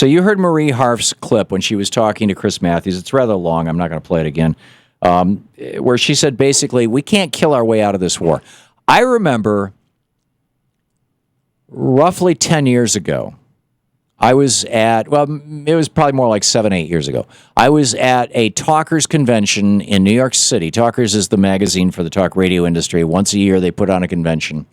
So you heard Marie Harf's clip when she was talking to Chris Matthews. It's rather long. I'm not going to play it again. Where she said, basically, we can't kill our way out of this war. I remember roughly 10 years ago, I was at, well, it was probably more like 7, 8 years ago. I was at a Talkers convention in New York City. Talkers is the magazine for the talk radio industry. Once a year, they put on a convention.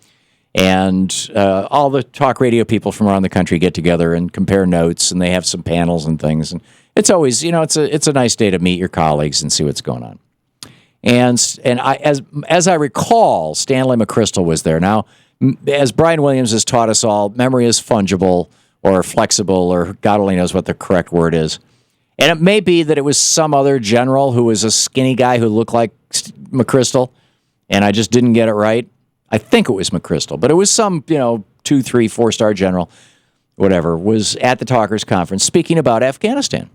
And all the talk radio people from around the country get together and compare notes, and they have some panels and things. And it's always, it's a nice day to meet your colleagues and see what's going on. And I, as I recall, Stanley McChrystal was there. Now, as Brian Williams has taught us all, memory is fungible or flexible, or God only knows what the correct word is. And it may be that it was some other general who was a skinny guy who looked like McChrystal, and I just didn't get it right. I think it was McChrystal, but it was some, 2, 3, 4-star general, whatever, was at the Talkers Conference speaking about Afghanistan.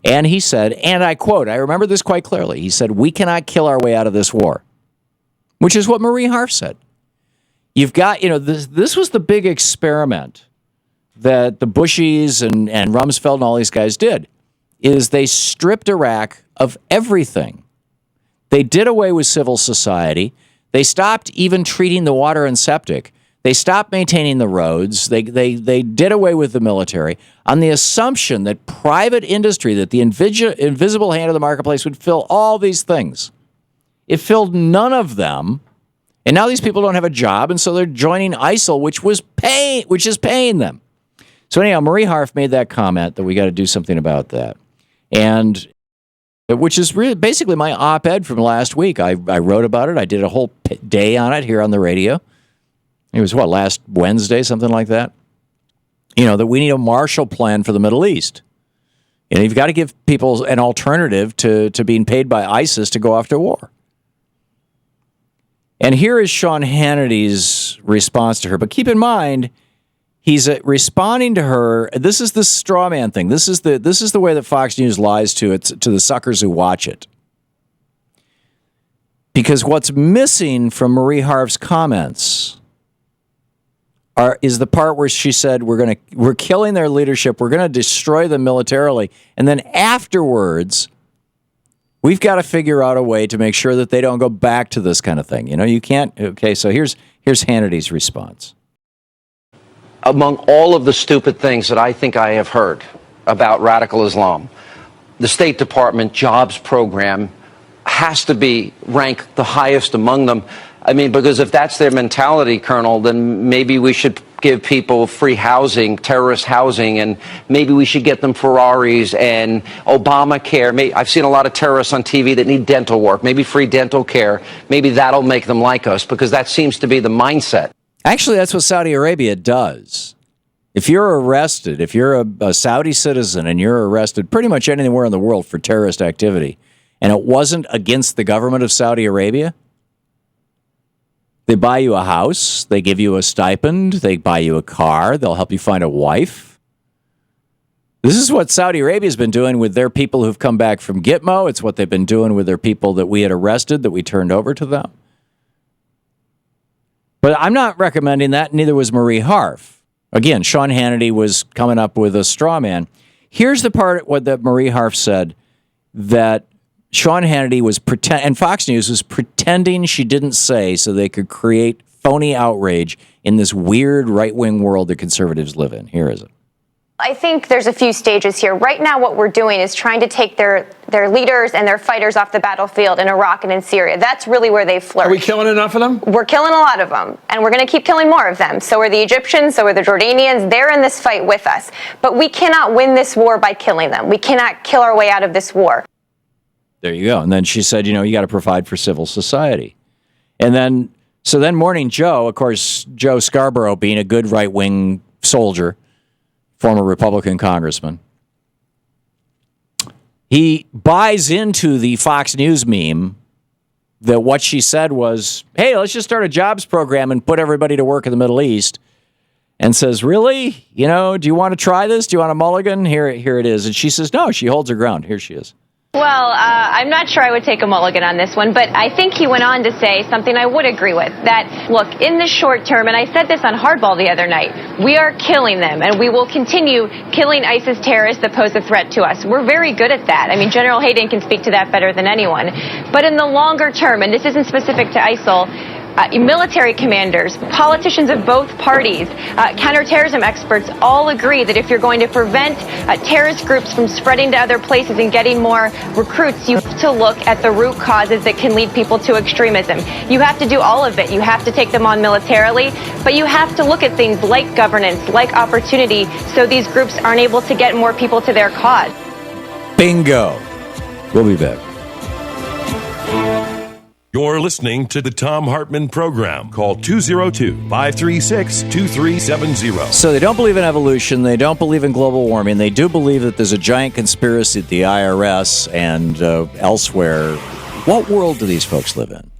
And he said, and I quote, I remember this quite clearly, he said, "We cannot kill our way out of this war," which is what Marie Harf said. You've got, this was the big experiment that the Bushies and Rumsfeld and all these guys did, is they stripped Iraq of everything. They did away with civil society. They stopped even treating the water and septic. They stopped maintaining the roads. They did away with the military on the assumption that private industry, that the invisible hand of the marketplace would fill all these things. It filled none of them. And now these people don't have a job, and so they're joining ISIL, which is paying them. So anyhow, Marie Harf made that comment that we got to do something about that. And which is really basically my op-ed from last week. I wrote about it. I did a whole day on it here on the radio. It was, last Wednesday, something like that? That we need a Marshall Plan for the Middle East. You've got to give people an alternative to being paid by ISIS to go off to war. And here is Sean Hannity's response to her. But keep in mind, he's responding to her. This is the straw man thing. This is the way that Fox News lies to the suckers who watch it. Because what's missing from Marie Harf's comments is the part where she said we're killing their leadership, we're going to destroy them militarily, and then afterwards we've got to figure out a way to make sure that they don't go back to this kind of thing. You can't. Okay, so here's Hannity's response. Among all of the stupid things that I think I have heard about radical Islam, the State Department jobs program has to be ranked the highest among them. I mean, because if that's their mentality, Colonel, then maybe we should give people free housing, terrorist housing, and maybe we should get them Ferraris and Obamacare. I've seen a lot of terrorists on TV that need dental work, maybe free dental care. Maybe that'll make them like us, because that seems to be the mindset. Actually, that's what Saudi Arabia does. If you're arrested, if you're a Saudi citizen and you're arrested pretty much anywhere in the world for terrorist activity, and it wasn't against the government of Saudi Arabia, they buy you a house, they give you a stipend, they buy you a car, they'll help you find a wife. This is what Saudi Arabia's been doing with their people who've come back from Gitmo. It's what they've been doing with their people that we had arrested, that we turned over to them. But I'm not recommending that, neither was Marie Harf. Again, Sean Hannity was coming up with a straw man. Here's the part that Marie Harf said that Sean Hannity was and Fox News was pretending she didn't say so they could create phony outrage in this weird right-wing world that conservatives live in. Here is it. I think there's a few stages here. Right now, what we're doing is trying to take their leaders and their fighters off the battlefield in Iraq and in Syria. That's really where they've flourished. Are we killing enough of them? We're killing a lot of them, and we're going to keep killing more of them. So are the Egyptians, so are the Jordanians. They're in this fight with us. But we cannot win this war by killing them. We cannot kill our way out of this war. There you go. And then she said, you got to provide for civil society. And then, Morning Joe, of course, Joe Scarborough being a good right-wing soldier, former Republican congressman, he buys into the Fox News meme that what she said was, hey, let's just start a jobs program and put everybody to work in the Middle East, and says, really? Do you want to try this? Do you want a mulligan? Here it is. And she says, no, she holds her ground. Here she is. Well, I'm not sure I would take a mulligan on this one, but I think he went on to say something I would agree with, that, look, in the short term, and I said this on Hardball the other night, we are killing them, and we will continue killing ISIS terrorists that pose a threat to us. We're very good at that. I mean, General Hayden can speak to that better than anyone. But in the longer term, and this isn't specific to ISIL, military commanders, politicians of both parties, counterterrorism experts all agree that if you're going to prevent terrorist groups from spreading to other places and getting more recruits, you have to look at the root causes that can lead people to extremism. You have to do all of it. You have to take them on militarily, but you have to look at things like governance, like opportunity, so these groups aren't able to get more people to their cause. Bingo. We'll be back. You're listening to the Thom Hartmann Program. Call 202-536-2370. So they don't believe in evolution. They don't believe in global warming. They do believe that there's a giant conspiracy at the IRS and elsewhere. What world do these folks live in?